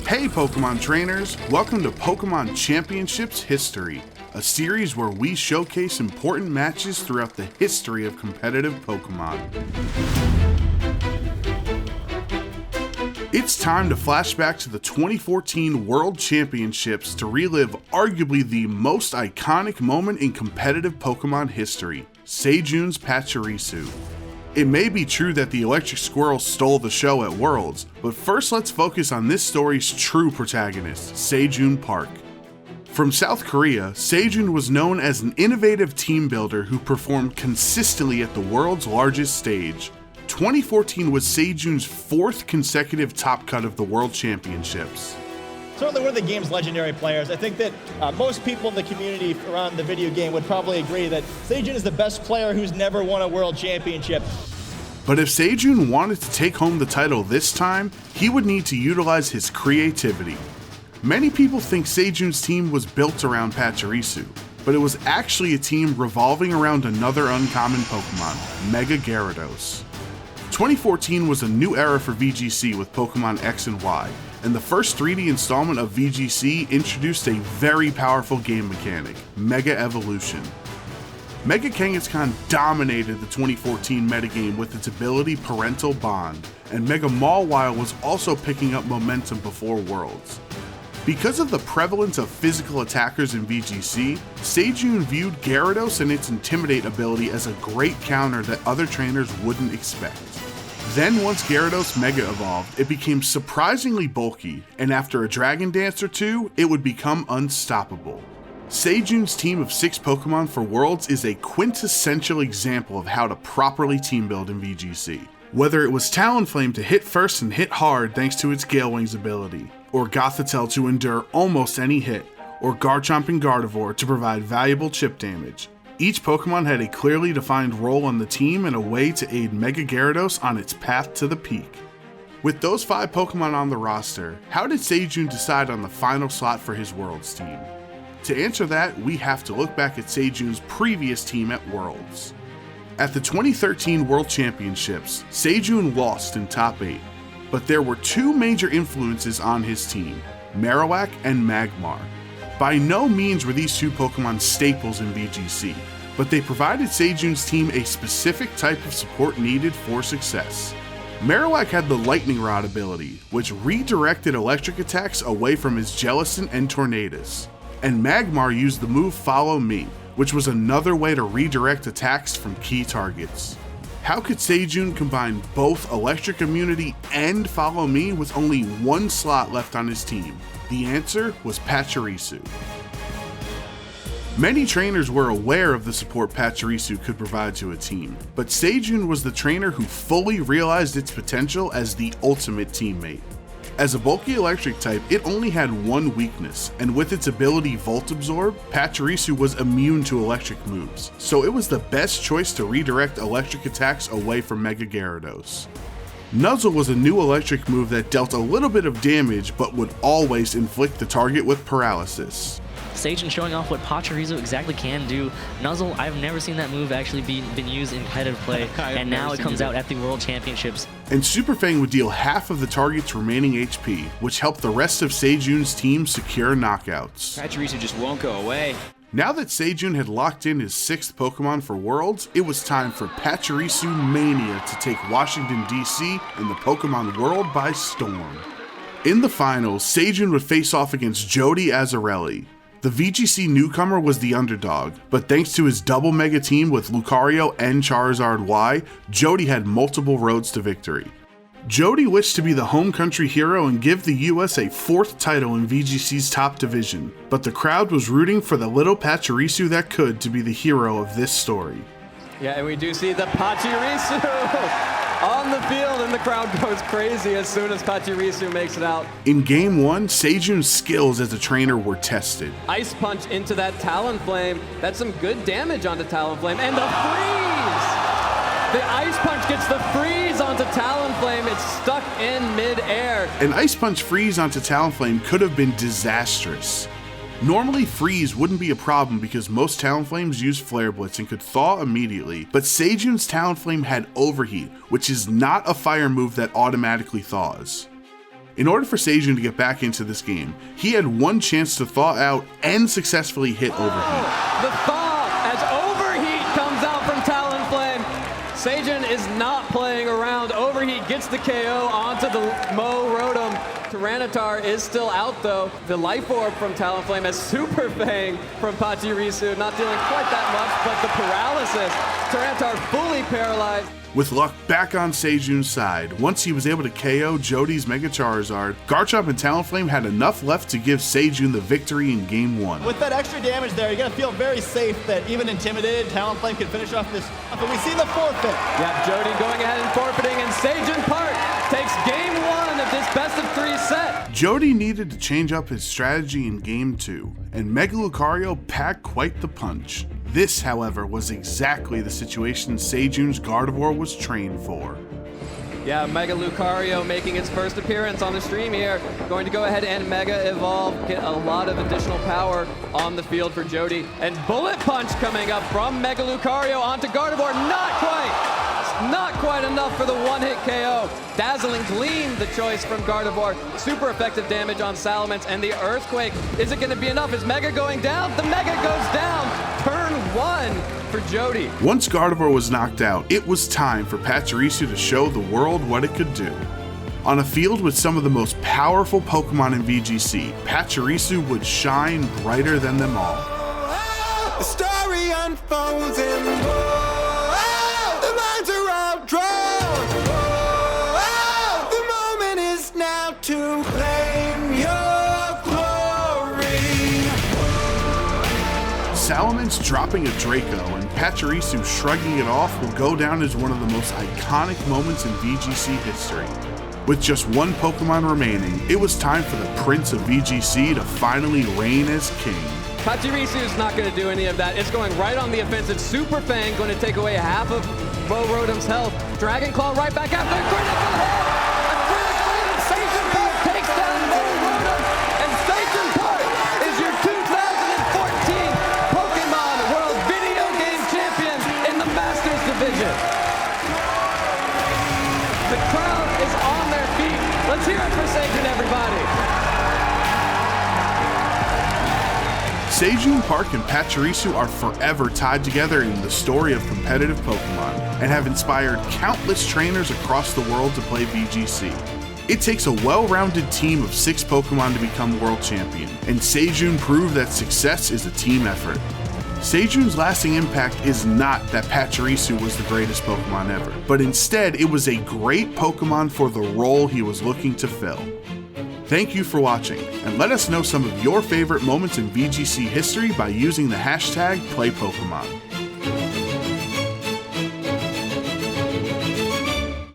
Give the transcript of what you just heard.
Hey Pokemon trainers, welcome to Pokemon Championships History, a series where we showcase important matches throughout the history of competitive Pokemon. It's time to flash back to the 2014 World Championships to relive arguably the most iconic moment in competitive Pokemon history, Sejun's Pachirisu. It may be true that the electric squirrel stole the show at Worlds, but first let's focus on this story's true protagonist, Se Jun Park. From South Korea, Sejun was known as an innovative team builder who performed consistently at the world's largest stage. 2014 was Sejun's fourth consecutive top cut of the World Championships. Certainly one of the game's legendary players. I think that most people in the community around the video game would probably agree that Sejun is the best player who's never won a World Championship. But if Sejun wanted to take home the title this time, he would need to utilize his creativity. Many people think Sejun's team was built around Pachirisu, but it was actually a team revolving around another uncommon Pokemon, Mega Gyarados. 2014 was a new era for VGC with Pokemon X and Y, and the first 3D installment of VGC introduced a very powerful game mechanic, Mega Evolution. Mega Kangaskhan dominated the 2014 metagame with its ability Parental Bond, and Mega Mawile was also picking up momentum before Worlds. Because of the prevalence of physical attackers in VGC, Sejun viewed Gyarados and its Intimidate ability as a great counter that other trainers wouldn't expect. Then once Gyarados Mega evolved, it became surprisingly bulky, and after a Dragon Dance or two, it would become unstoppable. Sejun's team of 6 Pokemon for Worlds is a quintessential example of how to properly team build in VGC. Whether it was Talonflame to hit first and hit hard thanks to its Gale Wings ability, or Gothitelle to endure almost any hit, or Garchomp and Gardevoir to provide valuable chip damage, each Pokemon had a clearly defined role on the team and a way to aid Mega Gyarados on its path to the peak. With those 5 Pokemon on the roster, how did Sejun decide on the final slot for his Worlds team? To answer that, we have to look back at Sejun's previous team at Worlds. At the 2013 World Championships, Sejun lost in top 8, but there were 2 major influences on his team, Marowak and Magmar. By no means were these 2 Pokemon staples in VGC, but they provided Sejun's team a specific type of support needed for success. Marowak had the Lightning Rod ability, which redirected electric attacks away from his Jellicent and Tornadus, and Magmar used the move Follow Me, which was another way to redirect attacks from key targets. How could Sejun combine both electric immunity and Follow Me with only 1 slot left on his team? The answer was Pachirisu. Many trainers were aware of the support Pachirisu could provide to a team, but Sejun was the trainer who fully realized its potential as the ultimate teammate. As a bulky electric type, it only had 1 weakness, and with its ability Volt Absorb, Pachirisu was immune to electric moves, so it was the best choice to redirect electric attacks away from Mega Gyarados. Nuzzle was a new electric move that dealt a little bit of damage but would always inflict the target with paralysis. Sejun showing off what Pachirisu exactly can do. Nuzzle, I've never seen that move actually been used in competitive play, and now it comes out at the World Championships. And Super Fang would deal half of the target's remaining HP, which helped the rest of Sejun's team secure knockouts. Pachirisu just won't go away. Now that Sejun had locked in his 6th Pokemon for Worlds, it was time for Pachirisu Mania to take Washington, D.C. and the Pokemon world by storm. In the finals, Sejun would face off against Jeudy Azzarelli. The VGC newcomer was the underdog, but thanks to his double mega team with Lucario and Charizard Y, Jeudy had multiple roads to victory. Jeudy wished to be the home country hero and give the US a 4th title in VGC's top division, but the crowd was rooting for the little Pachirisu that could to be the hero of this story. Yeah, and we do see the Pachirisu on the field, and the crowd goes crazy as soon as Pachirisu makes it out. In Game 1, Sejun's skills as a trainer were tested. Ice Punch into that Talonflame. That's some good damage onto Talonflame, and the freeze! The Ice Punch gets the freeze onto Talonflame. It's stuck in mid-air. An Ice Punch freeze onto Talonflame could have been disastrous. Normally freeze wouldn't be a problem because most Talonflames use Flare Blitz and could thaw immediately, but Sejun's Talonflame had Overheat, which is not a fire move that automatically thaws. In order for Se Jun to get back into this game, he had one chance to thaw out and successfully hit Overheat. The thaw as Overheat comes out from Talonflame. Se Jun is not playing around. Overheat gets the KO onto the Mo Rotom. Tyranitar is still out though. The Life Orb from Talonflame as Super Fang from Pachirisu, not dealing quite that much, but the paralysis. Tyranitar fully paralyzed. With luck back on Se Jun's side, once he was able to KO Jeudy's Mega Charizard, Garchomp and Talonflame had enough left to give Se Jun the victory in Game 1. With that extra damage there, you're going to feel very safe that even intimidated, Talonflame can finish off this. But we see the forfeit. Yeah, Jeudy going ahead and forfeiting, and Se Jun Park takes Game 1 of this best-of-3 set. Jeudy needed to change up his strategy in Game 2, and Mega Lucario packed quite the punch. This, however, was exactly the situation Se Jun's Gardevoir was trained for. Yeah, Mega Lucario making its first appearance on the stream here. Going to go ahead and Mega Evolve, get a lot of additional power on the field for Jeudy. And Bullet Punch coming up from Mega Lucario onto Gardevoir. Not quite enough for the one-hit KO. Dazzling Gleam, the choice from Gardevoir. Super effective damage on Salamence, and the Earthquake. Is it going to be enough? Is Mega going down? The Mega goes down. Turn 1 for Jeudy. Once Gardevoir was knocked out, it was time for Pachirisu to show the world what it could do. On a field with some of the most powerful Pokemon in VGC, Pachirisu would shine brighter than them all. The story unfolds in the lines are all drawn. The moment is now to claim your glory. Salamence dropping a Draco and Pachirisu shrugging it off will go down as one of the most iconic moments in VGC history. With just one Pokemon remaining, it was time for the Prince of VGC to finally reign as king. Pachirisu is not going to do any of that. It's going right on the offensive. Super Fang going to take away half of Mo Rotom's health. Dragon Claw right back after a critical hit! A critical hit, and Sejun Park takes down Mo Rotom, and Sejun Park is your 2014 Pokemon World Video Game Champion in the Masters Division. The crowd is on their feet. Let's hear it for Sejun, everybody. Se Jun Park and Pachirisu are forever tied together in the story of competitive Pokemon and have inspired countless trainers across the world to play VGC. It takes a well-rounded team of 6 Pokemon to become world champion, and Se Jun proved that success is a team effort. Se Jun's lasting impact is not that Pachirisu was the greatest Pokemon ever, but instead it was a great Pokemon for the role he was looking to fill. Thank you for watching, and let us know some of your favorite moments in VGC history by using the hashtag PlayPokemon.